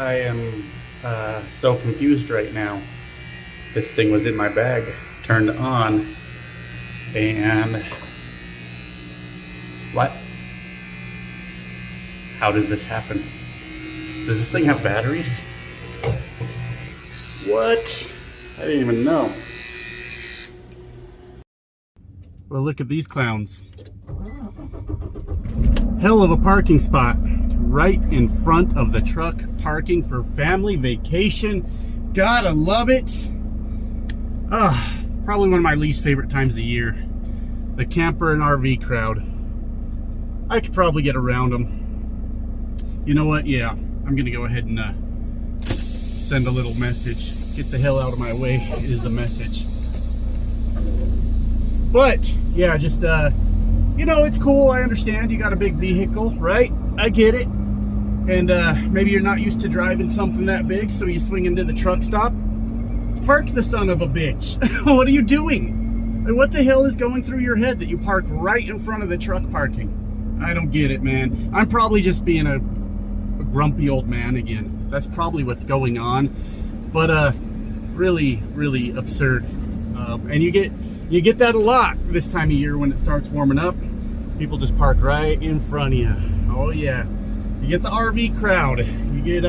I am so confused right now. This thing was in my bag, turned on, and what? How does this happen? Does this thing have batteries? What? I didn't even know. Well, look at these clowns. Hell of a parking spot right in front of the truck parking for family vacation. Gotta love it. Probably one of my least favorite times of the year. The camper and RV crowd. I could probably get around them. You know what? Yeah, I'm gonna go ahead and send a little message. Get the hell out of my way is the message. But yeah, just you know, it's cool. I understand you got a big vehicle, right? I get it. And maybe you're not used to driving something that big, so you swing into the truck stop. Park the son of a bitch. What are you doing? Like, what the hell is going through your head that you park right in front of the truck parking? I don't get it, man. I'm probably just being a grumpy old man again. That's probably what's going on. But really, really absurd. And you get that a lot this time of year when it starts warming up. People just park right in front of you. Oh yeah. You get the RV crowd. You get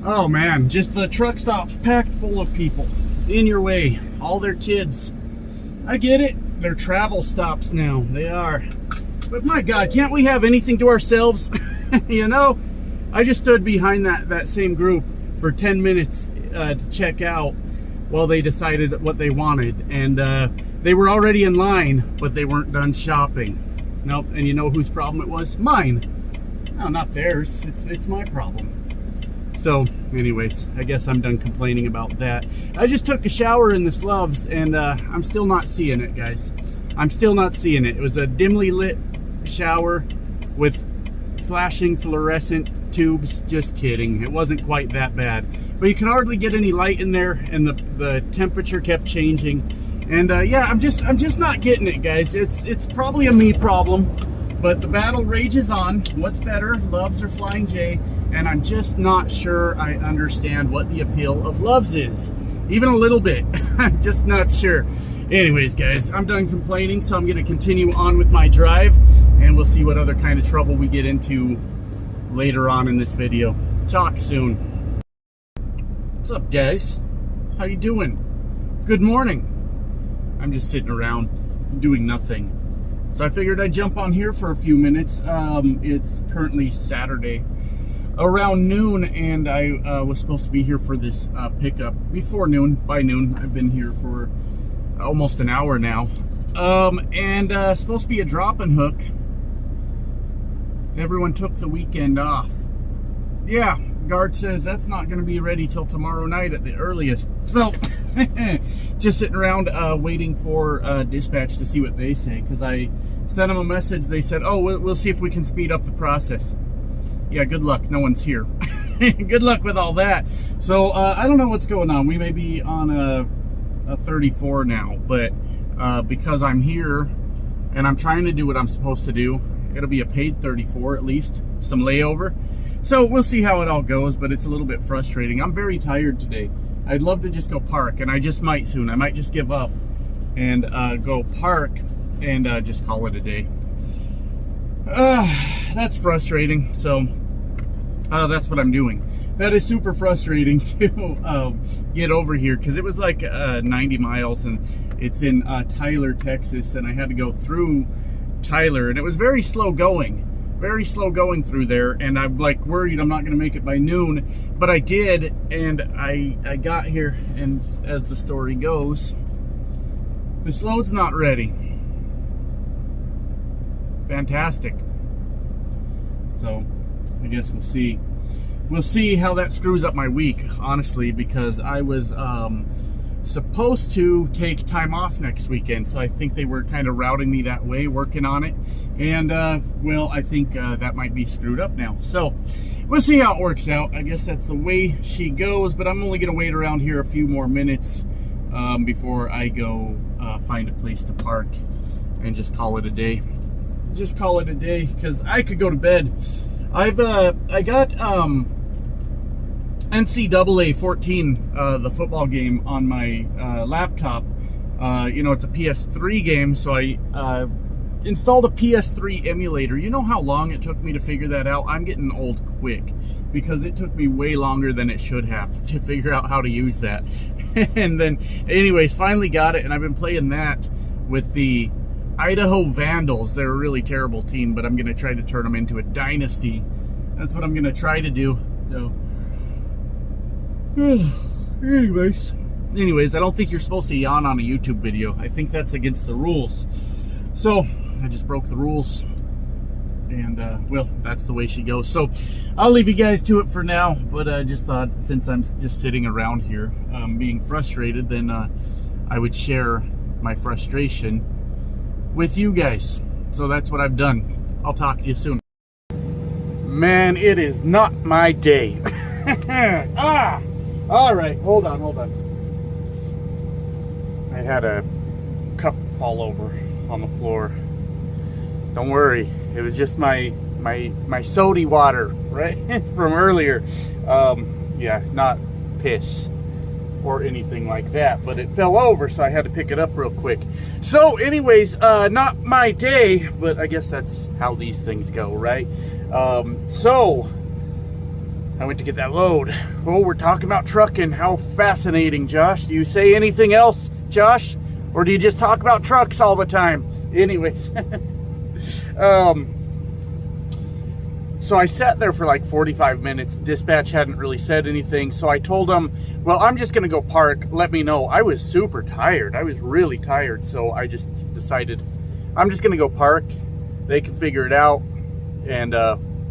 oh man, just the truck stops packed full of people in your way. All their kids. I get it. They're travel stops now. They are. But my God, can't we have anything to ourselves? You know, I just stood behind that same group for 10 minutes to check out while they decided what they wanted. And they were already in line, but they weren't done shopping. Nope. And you know whose problem it was? Mine. No, not theirs. It's my problem. So anyways, I guess I'm done complaining about that. I just took a shower in this Love's, and I'm still not seeing it, guys. I'm still not seeing it. It was a dimly lit shower with flashing fluorescent tubes. Just kidding. It wasn't quite that bad. But you could hardly get any light in there, and the temperature kept changing. And yeah, I'm just not getting it, guys. It's probably a me problem, but the battle rages on. What's better, Love's or Flying J? And I'm just not sure I understand what the appeal of Love's is. Even a little bit. I'm just not sure. Anyways, guys, I'm done complaining, so I'm going to continue on with my drive, and we'll see what other kind of trouble we get into later on in this video. Talk soon. What's up, guys? How you doing? Good morning. I'm just sitting around doing nothing. So I figured I'd jump on here for a few minutes. It's currently Saturday around noon, and I was supposed to be here for this pickup before noon. By noon, I've been here for almost an hour now. And supposed to be a drop and hook. Everyone took the weekend off. Yeah, guard says that's not going to be ready till tomorrow night at the earliest. So just sitting around waiting for dispatch to see what they say, because I sent them a message. They said, oh, we'll see if we can speed up the process. Yeah, good luck. No one's here. Good luck with all that. So I don't know what's going on. We may be on a 34 now, but because I'm here and I'm trying to do what I'm supposed to do, it'll be a paid 34 at least, some layover. So we'll see how it all goes, but it's a little bit frustrating. I'm very tired today. I'd love to just go park, and I just might soon. I might just give up and go park and just call it a day. That's frustrating. So that's what I'm doing. That is super frustrating to get over here, because it was like 90 miles, and it's in Tyler, Texas, and I had to go through Tyler, and it was very slow going through there, and I'm like worried I'm not going to make it by noon, but I did, and I got here, and as the story goes, this load's not ready. Fantastic. So I guess we'll see how that screws up my week, honestly, because I was supposed to take time off next weekend, so I think they were kind of routing me that way, working on it, and well, I think that might be screwed up now. So we'll see how it works out. I guess that's the way she goes, but I'm only gonna wait around here a few more minutes before I go find a place to park and just call it a day. Just call it a day, because I could go to bed. I got NCAA 14, the football game, on my laptop. You know, it's a PS3 game, so I installed a PS3 emulator. You know how long it took me to figure that out? I'm getting old quick, because it took me way longer than it should have to figure out how to use that. And then, anyways, finally got it, and I've been playing that with the Idaho Vandals. They're a really terrible team, but I'm going to try to turn them into a dynasty. That's what I'm going to try to do. So, anyways, I don't think you're supposed to yawn on a YouTube video. I think that's against the rules. So, I just broke the rules. And, well, that's the way she goes. So, I'll leave you guys to it for now. But I just thought, since I'm just sitting around here being frustrated, then I would share my frustration with you guys. So that's what I've done. I'll talk to you soon. Man, it is not my day. All right, hold on. I had a cup fall over on the floor. Don't worry, it was just my soda water, right, from earlier. Yeah, not piss or anything like that, but it fell over, so I had to pick it up real quick. So anyways, not my day, but I guess that's how these things go, right? So I went to get that load. Oh, we're talking about trucking. How fascinating, Josh. Do you say anything else, Josh? Or do you just talk about trucks all the time? Anyways. So I sat there for like 45 minutes. Dispatch hadn't really said anything. So I told them, well, I'm just going to go park. Let me know. I was super tired. I was really tired. So I just decided I'm just going to go park. They can figure it out. And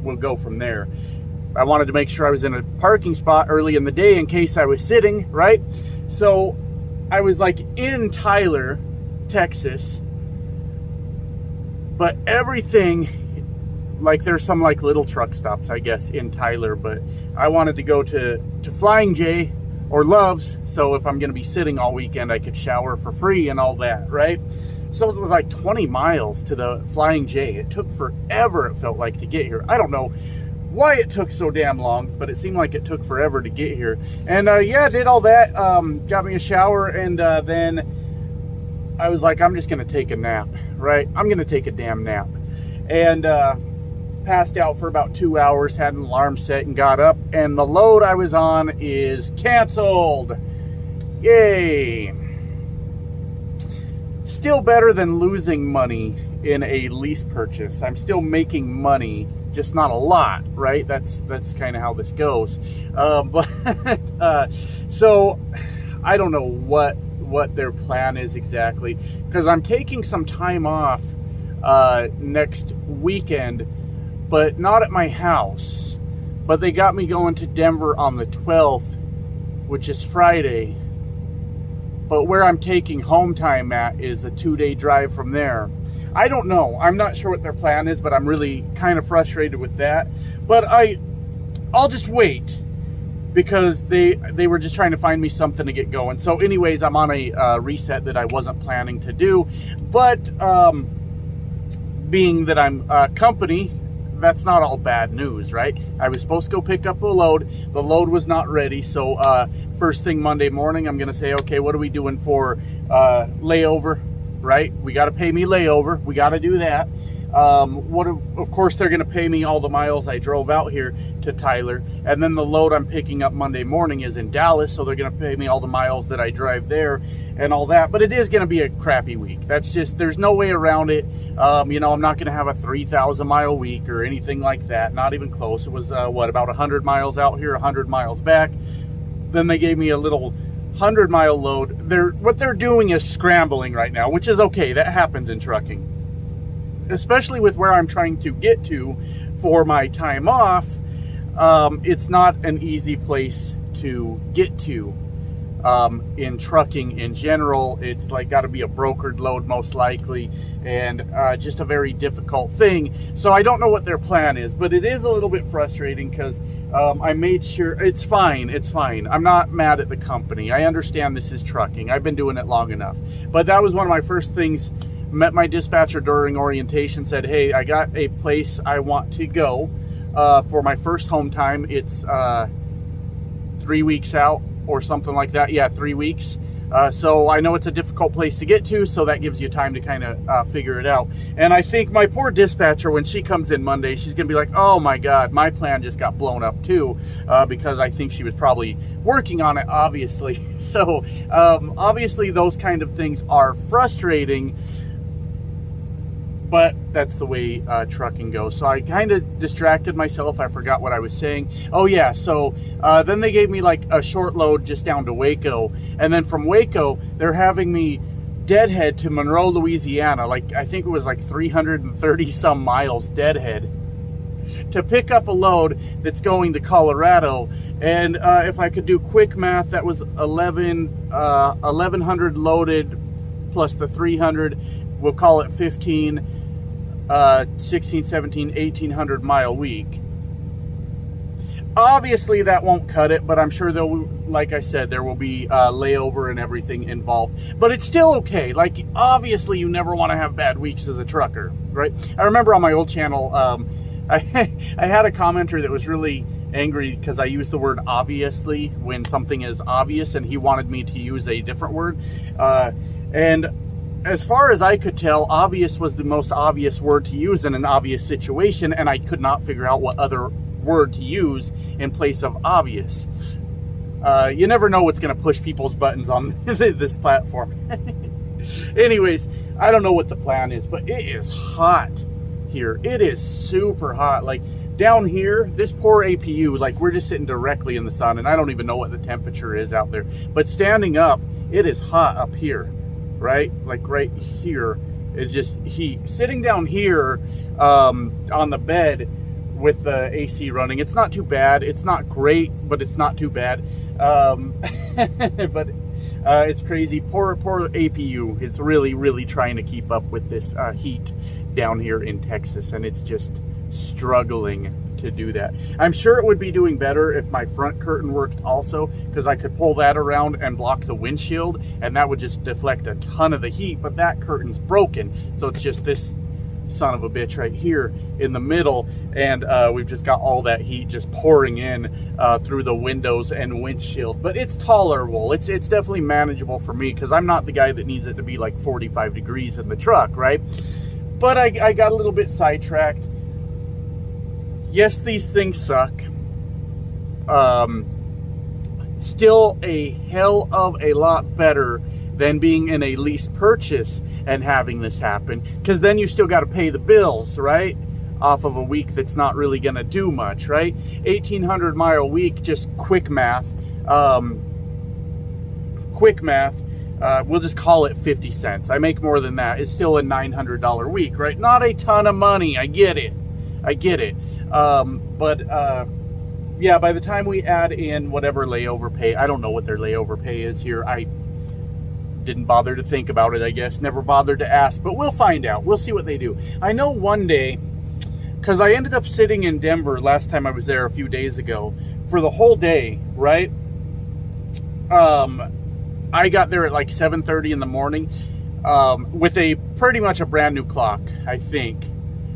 we'll go from there. I wanted to make sure I was in a parking spot early in the day in case I was sitting, right? So I was like in Tyler, Texas. But everything, like there's some like little truck stops, I guess, in Tyler. But I wanted to go to Flying J or Love's. So if I'm going to be sitting all weekend, I could shower for free and all that, right? So it was like 20 miles to the Flying J. It took forever, it felt like, to get here. I don't know why it took so damn long, but it seemed like it took forever to get here. And yeah, did all that, got me a shower, and then I was like, I'm just gonna take a nap, right? I'm gonna take a damn nap. And passed out for about 2 hours, had an alarm set, and got up, and the load I was on is canceled. Yay. Still better than losing money in a lease purchase. I'm still making money, just not a lot, right? That's kind of how this goes. So I don't know what their plan is exactly, because I'm taking some time off next weekend, but not at my house. But they got me going to Denver on the 12th, which is Friday. But where I'm taking home time at is a 2-day drive from there. I don't know. I'm not sure what their plan is, but I'm really kind of frustrated with that. But I'll just wait, because they were just trying to find me something to get going. So anyways, I'm on a reset that I wasn't planning to do. But being that I'm company, that's not all bad news, right? I was supposed to go pick up a load. The load was not ready. So first thing Monday morning, I'm going to say, okay, what are we doing for layover, right? We got to pay me layover. We got to do that. Of course, they're going to pay me all the miles I drove out here to Tyler. And then the load I'm picking up Monday morning is in Dallas, so they're going to pay me all the miles that I drive there and all that. But it is going to be a crappy week. That's just, there's no way around it. You know, I'm not going to have a 3,000 mile week or anything like that. Not even close. It was, what, about 100 miles out here, 100 miles back. Then they gave me a little 100-mile load. What they're doing is scrambling right now, which is okay. That happens in trucking. Especially with where I'm trying to get to for my time off, it's not an easy place to get to in trucking in general. It's like got to be a brokered load most likely, and just a very difficult thing. So I don't know what their plan is, but it is a little bit frustrating because I made sure it's fine. It's fine. I'm not mad at the company. I understand this is trucking. I've been doing it long enough. But that was one of my first things. Met my dispatcher during orientation, said, hey, I got a place I want to go. For my first home time, it's 3 weeks out or something like that. Yeah, 3 weeks. So I know it's a difficult place to get to, so that gives you time to kind of figure it out. And I think my poor dispatcher, when she comes in Monday, she's going to be like, oh my God, my plan just got blown up too, because I think she was probably working on it, obviously. So obviously those kind of things are frustrating, but that's the way trucking goes. So I kind of distracted myself. I forgot what I was saying. Oh yeah, so then they gave me like a short load just down to Waco. And then from Waco, they're having me deadhead to Monroe, Louisiana. Like, I think it was like 330 some miles deadhead to pick up a load that's going to Colorado. And if I could do quick math, that was 1,100 loaded plus the 300. We'll call it 15, 16, 17, 1,800 mile week. Obviously that won't cut it, but I'm sure there'll, like I said, there will be layover and everything involved. But it's still okay. Like, obviously you never want to have bad weeks as a trucker, right? I remember on my old channel, I had a commenter that was really angry because I used the word obviously when something is obvious, and he wanted me to use a different word. And as far as I could tell, obvious was the most obvious word to use in an obvious situation, and I could not figure out what other word to use in place of obvious. You never know what's going to push people's buttons on this platform. Anyways, I don't know what the plan is, but it is hot here. It is super hot. Like, down here, this poor APU, like, we're just sitting directly in the sun, and I don't even know what the temperature is out there. But standing up, it is hot up here, right? Like, right here is just heat. Sitting down here on the bed with the AC running, it's not too bad. It's not great, but it's not too bad. But it's crazy. Poor APU. It's really trying to keep up with this heat down here in Texas, and it's just struggling to do that. I'm sure it would be doing better if my front curtain worked also, because I could pull that around and block the windshield, and that would just deflect a ton of the heat. But that curtain's broken, so it's just this son of a bitch right here in the middle, and we've just got all that heat just pouring in through the windows and windshield. But it's tolerable. It's definitely manageable for me, because I'm not the guy that needs it to be like 45 degrees in the truck, right? But I got a little bit sidetracked. Yes, these things suck. Still a hell of a lot better than being in a lease purchase and having this happen, because then you still got to pay the bills, right? Off of a week that's not really going to do much, right? 1,800 mile week, just quick math. We'll just call it 50 cents. I make more than that. It's still a $900 week, right? Not a ton of money. I get it. Yeah, by the time we add in whatever layover pay, I don't know what their layover pay is here. I didn't bother to think about it, I guess. Never bothered to ask, but we'll find out. We'll see what they do. I know one day, because I ended up sitting in Denver last time I was there a few days ago for the whole day, right? I got there at like 7:30 in the morning with a pretty much a brand new clock, I think.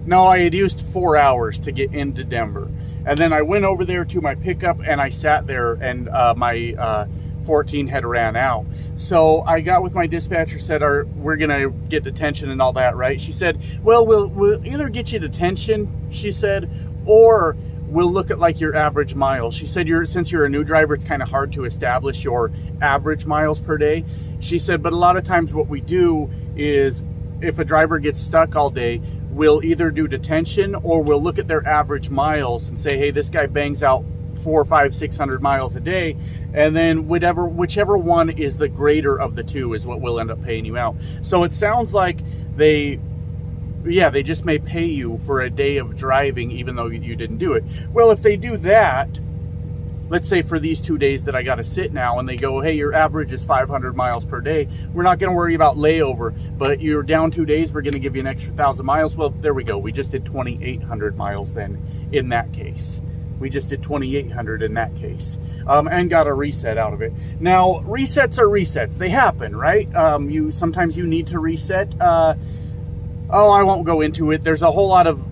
No, I had used 4 hours to get into Denver. And then I went over there to my pickup, and I sat there, and my 14 had ran out. So I got with my dispatcher, said, we're going to get detention and all that, right? She said, well, we'll either get you detention, she said, or we'll look at like your average miles. She said, since you're a new driver, it's kind of hard to establish your average miles per day. She said, but a lot of times what we do is if a driver gets stuck all day, we'll either do detention or we'll look at their average miles and say, hey, this guy bangs out 400, 500, 600 miles a day, and then whichever one is the greater of the two is what we'll end up paying you out. So it sounds like they just may pay you for a day of driving even though you didn't do it. Well, if they do that, let's say for these 2 days that I got to sit now, and they go, hey, your average is 500 miles per day, we're not going to worry about layover, but you're down 2 days, we're going to give you an extra 1,000 miles. Well, there we go. We just did 2,800 miles then in that case. We just did 2,800 in that case, and got a reset out of it. Now, resets are resets. They happen, right? Sometimes you need to reset. I won't go into it. There's a whole lot of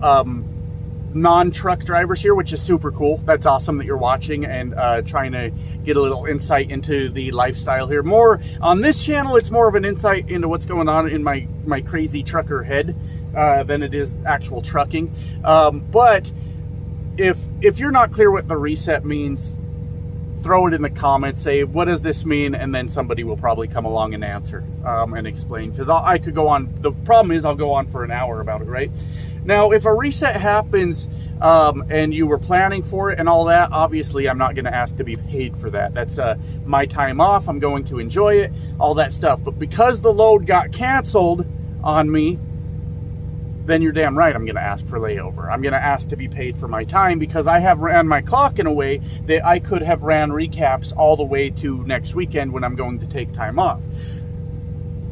non-truck drivers here, which is super cool. That's awesome that you're watching and trying to get a little insight into the lifestyle here. More on this channel, it's more of an insight into what's going on in my crazy trucker head than it is actual trucking. But if you're not clear what the reset means, throw it in the comments, say, what does this mean? And then somebody will probably come along and answer and explain, because I could go on. The problem is I'll go on for an hour about it, right? Now, if a reset happens and you were planning for it and all that, obviously I'm not going to ask to be paid for that. That's my time off. I'm going to enjoy it, all that stuff. But because the load got canceled on me, then you're damn right I'm going to ask for layover. I'm going to ask to be paid for my time, because I have ran my clock in a way that I could have ran recaps all the way to next weekend when I'm going to take time off.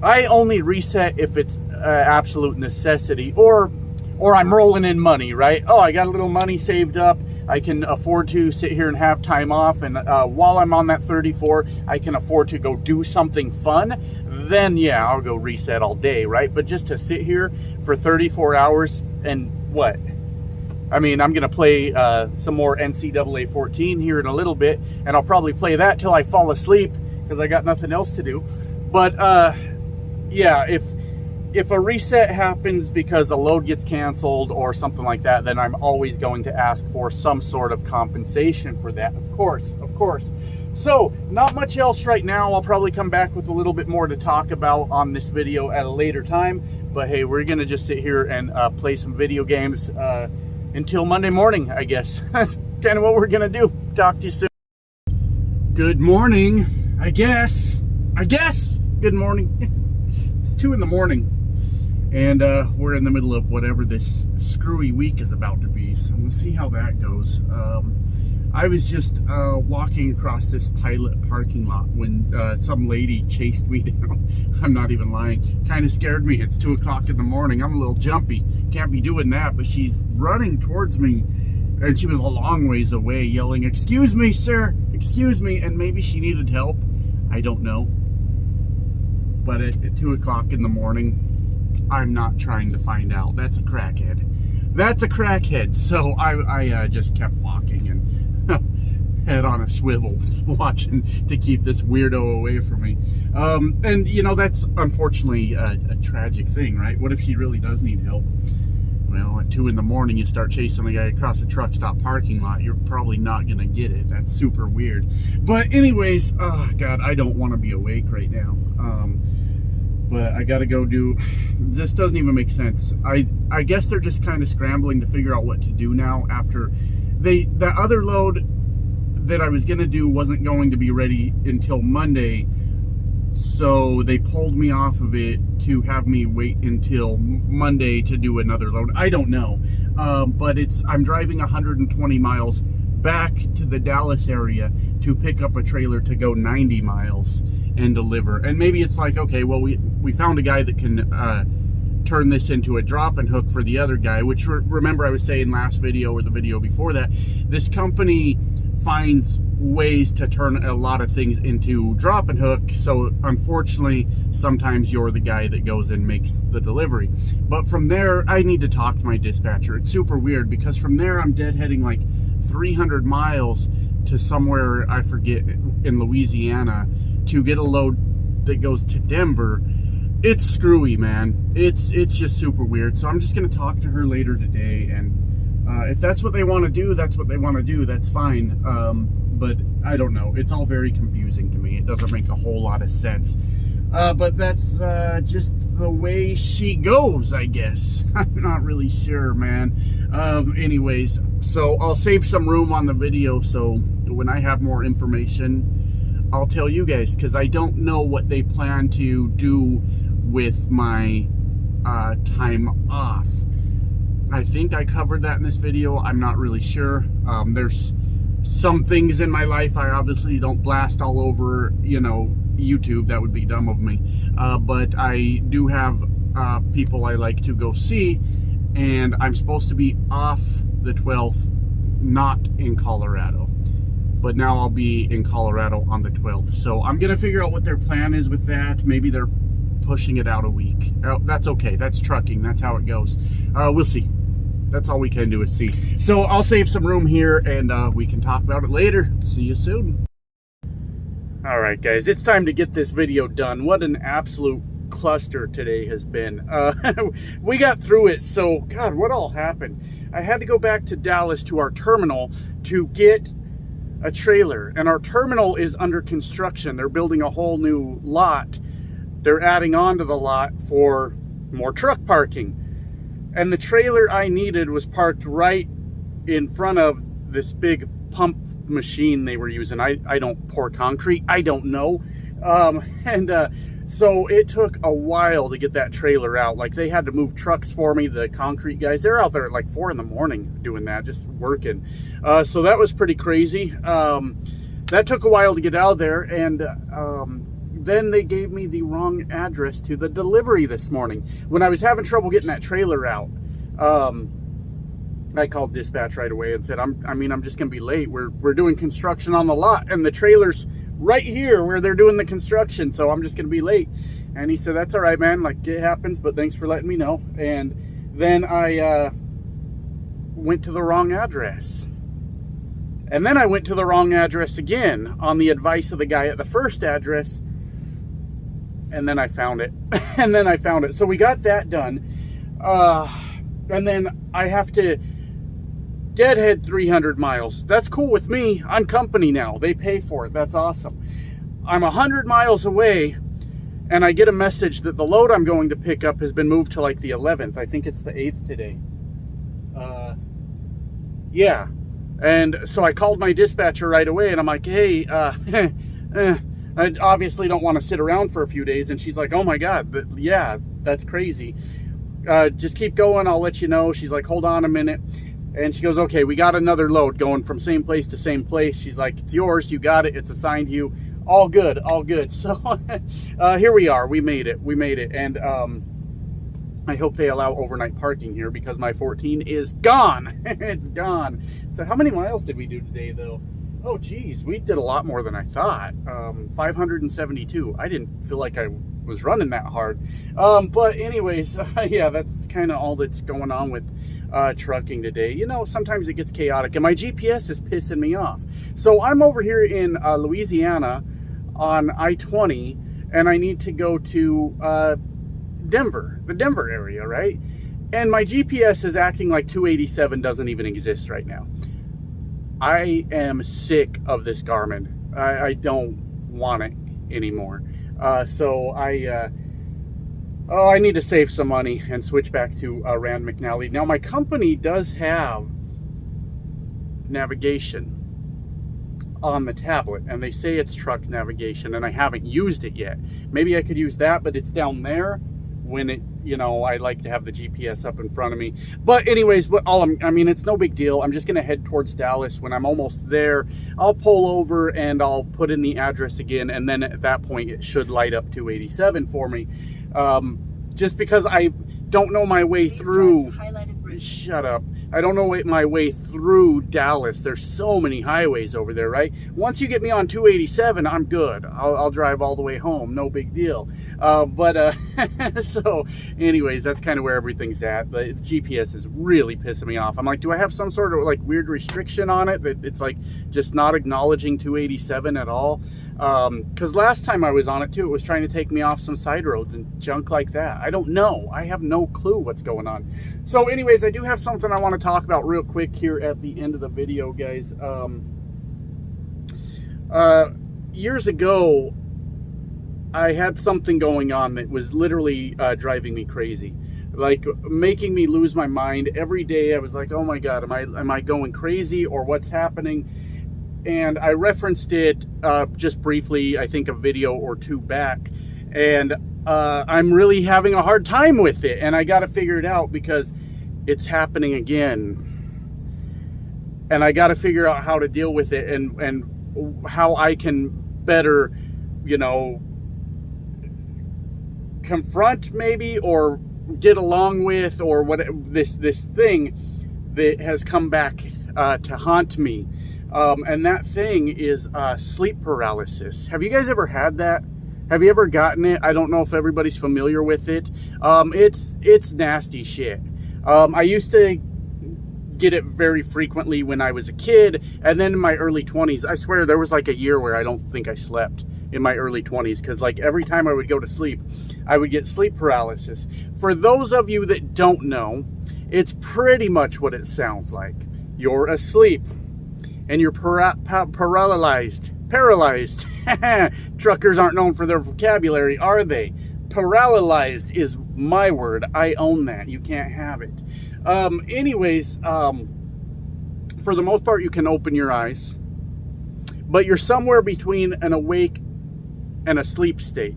I only reset if it's absolute necessity, or I'm rolling in money, right? Oh, I got a little money saved up. I can afford to sit here and have time off. And while I'm on that 34, I can afford to go do something fun. Then, yeah, I'll go reset all day, right? But just to sit here for 34 hours and what? I mean, I'm going to play some more NCAA 14 here in a little bit. And I'll probably play that till I fall asleep, because I got nothing else to do. But, yeah, if a reset happens because a load gets canceled or something like that, then I'm always going to ask for some sort of compensation for that, of course. So, not much else right now. I'll probably come back with a little bit more to talk about on this video at a later time. But hey, we're going to just sit here and play some video games until Monday morning, I guess. That's kind of what we're going to do. Talk to you soon. Good morning, I guess. Good morning. It's 2 in the morning. And we're in the middle of whatever this screwy week is about to be, so we'll see how that goes. I was just walking across this Pilot parking lot when some lady chased me down. I'm not even lying. Kind of scared me. It's 2 o'clock in the morning. I'm a little jumpy. Can't be doing that, but she's running towards me, and she was a long ways away yelling, "Excuse me, sir, excuse me," and maybe she needed help. I don't know. But at 2 o'clock in the morning, I'm not trying to find out. That's a crackhead. So I just kept walking and head on a swivel, watching to keep this weirdo away from me. And you know, that's unfortunately a tragic thing, right? What if she really does need help? Well, at 2 in the morning, you start chasing a guy across a truck stop parking lot. You're probably not gonna get it. That's super weird. But anyways, oh God, I don't want to be awake right now. But I gotta go do, this doesn't even make sense. I guess they're just kind of scrambling to figure out what to do now after the other load that I was gonna do wasn't going to be ready until Monday. So they pulled me off of it to have me wait until Monday to do another load. I don't know. But I'm driving 120 miles back to the Dallas area to pick up a trailer to go 90 miles and deliver. And maybe it's like, okay, well, we found a guy that can turn this into a drop and hook for the other guy, which remember I was saying last video or the video before that, this company finds ways to turn a lot of things into drop and hook. So unfortunately, sometimes you're the guy that goes and makes the delivery. But from there, I need to talk to my dispatcher. It's super weird, because from there I'm deadheading like 300 miles to somewhere, I forget, in Louisiana to get a load that goes to Denver. It's screwy, man. It's just super weird. So I'm just gonna talk to her later today, and if that's what they want to do, that's what they want to do. That's fine. But I don't know. It's all very confusing to me. It doesn't make a whole lot of sense. But that's just the way she goes, I guess. I'm not really sure, man. Anyways, so I'll save some room on the video, so when I have more information, I'll tell you guys, because I don't know what they plan to do with my time off. I think I covered that in this video. I'm not really sure. There's some things in my life I obviously don't blast all over, you know, YouTube. That would be dumb of me. But I do have people I like to go see, and I'm supposed to be off the 12th, not in Colorado. But now I'll be in Colorado on the 12th. So I'm going to figure out what their plan is with that. Maybe they're pushing it out a week. That's okay. That's trucking. That's how it goes. We'll see. That's all we can do is see. So I'll save some room here, and we can talk about it later. See you soon. All right, guys, it's time to get this video done. What an absolute cluster today has been. We got through it, so God, what all happened? I had to go back to Dallas to our terminal to get a trailer, and our terminal is under construction. They're building a whole new lot. They're adding on to the lot for more truck parking. And the trailer I needed was parked right in front of this big pump machine they were using. I don't pour concrete. I don't know. So it took a while to get that trailer out. Like, they had to move trucks for me, the concrete guys. They're out there at like 4 in the morning doing that, just working. So that was pretty crazy. That took a while to get out of there. And then they gave me the wrong address to the delivery this morning. When I was having trouble getting that trailer out, I called dispatch right away and said, I'm just gonna be late. We're doing construction on the lot, and the trailer's right here where they're doing the construction, so I'm just gonna be late. And he said, that's all right, man, like, it happens, but thanks for letting me know. And then I went to the wrong address. And then I went to the wrong address again on the advice of the guy at the first address. And then I found it. And then I found it. So we got that done. And then I have to deadhead 300 miles. That's cool with me. I'm company now. They pay for it. That's awesome. I'm 100 miles away, and I get a message that the load I'm going to pick up has been moved to like the 11th. I think it's the 8th today. Yeah. And so I called my dispatcher right away, and I'm like, hey, I obviously don't want to sit around for a few days. And she's like, oh my God, yeah, that's crazy. Just keep going, I'll let you know. She's like, hold on a minute. And she goes, okay, we got another load going from same place to same place. She's like, it's yours, you got it, it's assigned to you. All good, all good. So here we are, we made it. And I hope they allow overnight parking here, because my 14 is gone. It's gone. So how many miles did we do today though? Oh geez, we did a lot more than I thought. 572. I didn't feel like I was running that hard. But anyways, yeah, that's kind of all that's going on with trucking today. You know, sometimes it gets chaotic, and my GPS is pissing me off. So I'm over here in Louisiana on I-20, and I need to go to Denver, the Denver area, right? And my GPS is acting like 287 doesn't even exist right now. I am sick of this Garmin. I don't want it anymore. So I need to save some money and switch back to Rand McNally. Now, my company does have navigation on the tablet, and they say it's truck navigation, and I haven't used it yet. Maybe I could use that, but it's down there. When it, you know, I like to have the GPS up in front of me. But anyways, I mean, it's no big deal. I'm just gonna head towards Dallas. When I'm almost there, I'll pull over and I'll put in the address again, and then at that point it should light up 287 for me. Just because I don't know my way through. Shut up. I don't know my way through Dallas. There's so many highways over there, right? Once you get me on 287, I'm good. I'll drive all the way home. No big deal. So anyways, that's kind of where everything's at. The GPS is really pissing me off. I'm like, do I have some sort of like weird restriction on it that it's like just not acknowledging 287 at all? Because last time I was on it too, it was trying to take me off some side roads and junk like that. I don't know. I have no clue what's going on. So anyways, I do have something I want to talk about real quick here at the end of the video, guys. Years ago, I had something going on that was literally driving me crazy, like making me lose my mind every day. I was like, oh my God, am I going crazy, or what's happening? And I referenced it just briefly, I think a video or two back, and I'm really having a hard time with it, and I got to figure it out because it's happening again, and I got to figure out how to deal with it, and how I can better, you know, confront maybe, or get along with, or what this thing that has come back to haunt me. And that thing is sleep paralysis. Have you guys ever had that? Have you ever gotten it? I don't know if everybody's familiar with it. It's nasty shit. I used to get it very frequently when I was a kid, and then in my early 20s. I swear there was like a year where I don't think I slept in my early 20s, because like every time I would go to sleep, I would get sleep paralysis. For those of you that don't know, it's pretty much what it sounds like. You're asleep and you're paralyzed. Truckers aren't known for their vocabulary, are they? Paralyzed is my word. I own that. You can't have it. Anyways, for the most part, you can open your eyes, but you're somewhere between an awake and a sleep state.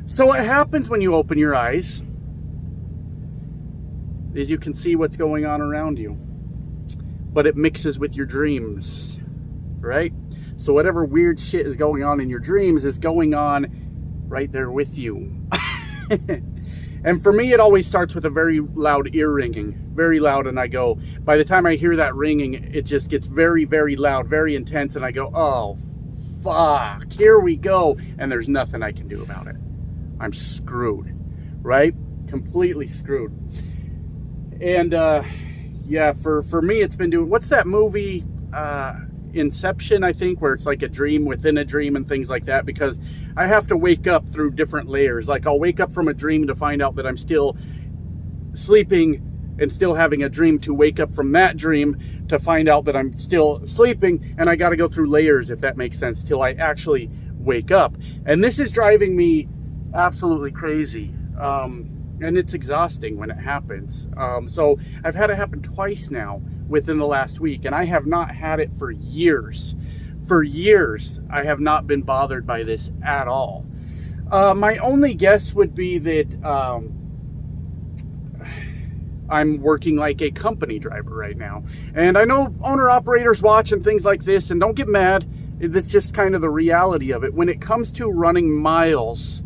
So what happens when you open your eyes is you can see what's going on around you, but it mixes with your dreams, right? So whatever weird shit is going on in your dreams is going on right there with you. And for me, it always starts with a very loud ear ringing, very loud. And I go, by the time I hear that ringing, it just gets very, very loud, very intense. And I go, oh, fuck, here we go. And there's nothing I can do about it. I'm screwed, right? Completely screwed. And yeah, for me, it's been doing, what's that movie, Inception, I think, where it's like a dream within a dream and things like that, because I have to wake up through different layers. Like I'll wake up from a dream to find out that I'm still sleeping and still having a dream, to wake up from that dream to find out that I'm still sleeping, and I got to go through layers, if that makes sense, till I actually wake up. And this is driving me absolutely crazy. And it's exhausting when it happens. So I've had it happen twice now within the last week, and I have not had it for years. For years, I have not been bothered by this at all. My only guess would be that I'm working like a company driver right now. And I know owner-operators watch and things like this, and don't get mad. This is just kind of the reality of it. When it comes to running miles,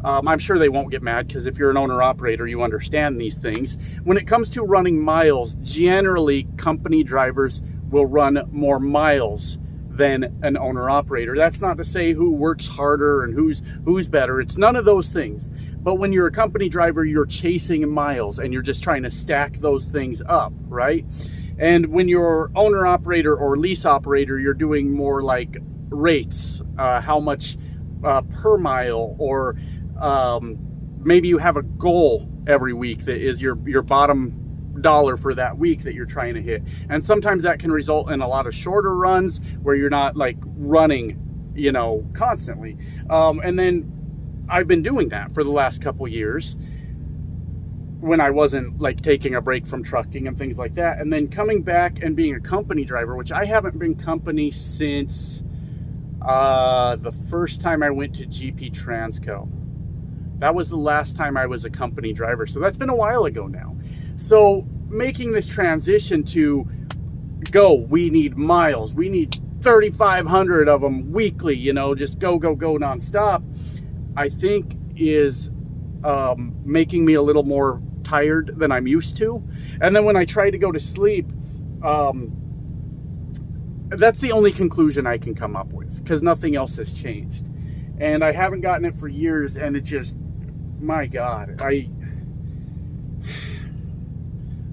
I'm sure they won't get mad, because if you're an owner-operator, you understand these things. When it comes to running miles, generally company drivers will run more miles than an owner-operator. That's not to say who works harder and who's better. It's none of those things. But when you're a company driver, you're chasing miles, and you're just trying to stack those things up, right? And when you're owner-operator or lease operator, you're doing more like rates, how much per mile, or maybe you have a goal every week that is your bottom dollar for that week that you're trying to hit. And sometimes that can result in a lot of shorter runs where you're not like running, you know, constantly. And then I've been doing that for the last couple years when I wasn't like taking a break from trucking and things like that. And then coming back and being a company driver, which I haven't been company since the first time I went to GP Transco. That was the last time I was a company driver. So that's been a while ago now. So making this transition to we need miles. We need 3,500 of them weekly, you know, just go nonstop, I think is making me a little more tired than I'm used to. And then when I try to go to sleep, that's the only conclusion I can come up with, because nothing else has changed. And I haven't gotten it for years, and it just, my God, I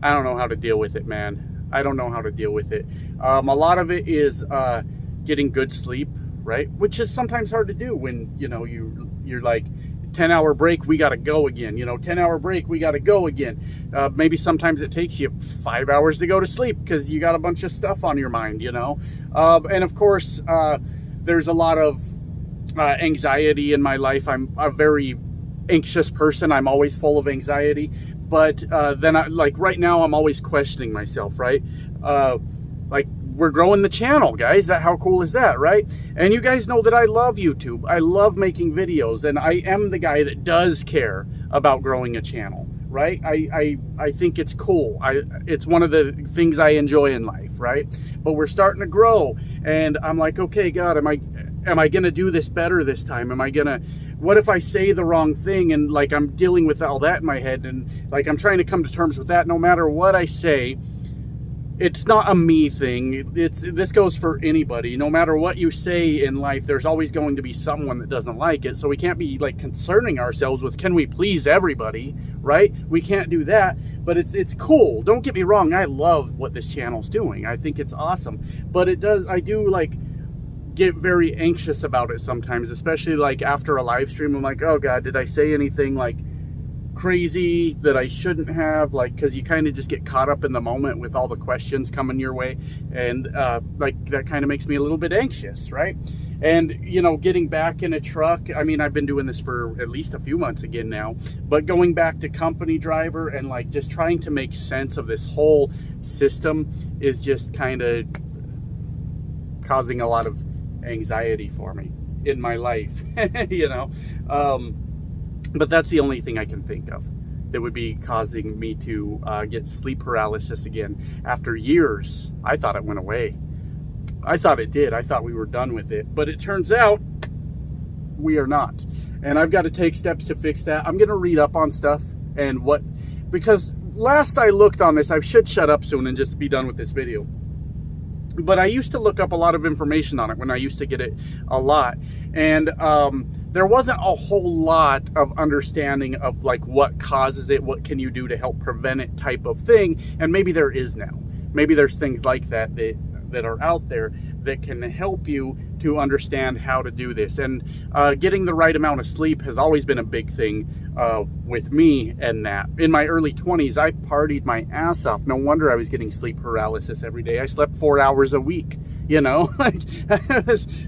don't know how to deal with it, man. I don't know how to deal with it. A lot of it is getting good sleep, right? Which is sometimes hard to do when, you know, you're like, 10-hour break, we got to go again. You know, 10-hour break, we got to go again. Maybe sometimes it takes you 5 hours to go to sleep because you got a bunch of stuff on your mind, you know. And of course, there's a lot of anxiety in my life. I'm a very anxious person. I'm always full of anxiety. But then, like right now, I'm always questioning myself, right? Like, we're growing the channel, guys. How cool is that, right? And you guys know that I love YouTube. I love making videos, and I am the guy that does care about growing a channel, right? I think it's cool. It's one of the things I enjoy in life, right? But we're starting to grow, and I'm like, okay, God, am I gonna do this better this time? What if I say the wrong thing? And like, I'm dealing with all that in my head, and like, I'm trying to come to terms with that. No matter what I say, it's not a me thing. This goes for anybody. No matter what you say in life, there's always going to be someone that doesn't like it. So we can't be like concerning ourselves with, can we please everybody, right? We can't do that. But it's cool. Don't get me wrong. I love what this channel's doing. I think it's awesome. But I do like get very anxious about it sometimes, especially like after a live stream. I'm like, oh God, did I say anything like crazy that I shouldn't have? Like, because you kind of just get caught up in the moment with all the questions coming your way, and like that kind of makes me a little bit anxious, right? And you know, getting back in a truck, I mean, I've been doing this for at least a few months again now, but going back to company driver and like just trying to make sense of this whole system is just kind of causing a lot of anxiety for me in my life. You know, but that's the only thing I can think of that would be causing me to get sleep paralysis again. After years, I thought it went away. I thought it did. I thought we were done with it. But it turns out we are not. And I've got to take steps to fix that. I'm going to read up on stuff and because last I looked on this, I should shut up soon and just be done with this video. But I used to look up a lot of information on it when I used to get it a lot. And there wasn't a whole lot of understanding of like what causes it, what can you do to help prevent it type of thing. And maybe there is now. Maybe there's things like that are out there that can help you to understand how to do this. And getting the right amount of sleep has always been a big thing with me. And that in my early 20s, I partied my ass off. No wonder I was getting sleep paralysis every day. I slept 4 hours a week, you know. Like,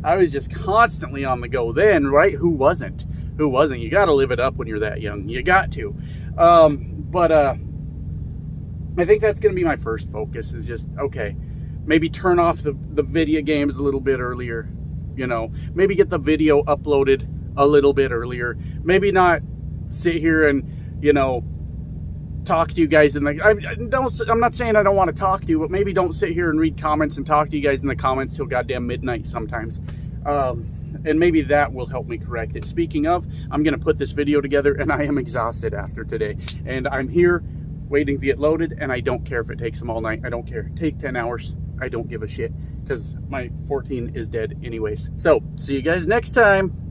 I was just constantly on the go then, right? Who wasn't? You got to live it up when you're that young. You got to. But I think that's going to be my first focus, is just, okay, maybe turn off the video games a little bit earlier, you know, maybe get the video uploaded a little bit earlier, maybe not sit here and, you know, talk to you guys in the, I'm not saying I don't want to talk to you, but maybe don't sit here and read comments and talk to you guys in the comments till goddamn midnight sometimes. And maybe that will help me correct it. Speaking of, I'm going to put this video together and I am exhausted after today, and I'm here waiting to get loaded, and I don't care if it takes them all night. I don't care. Take 10 hours. I don't give a shit, because my 14 is dead anyways. So, see you guys next time.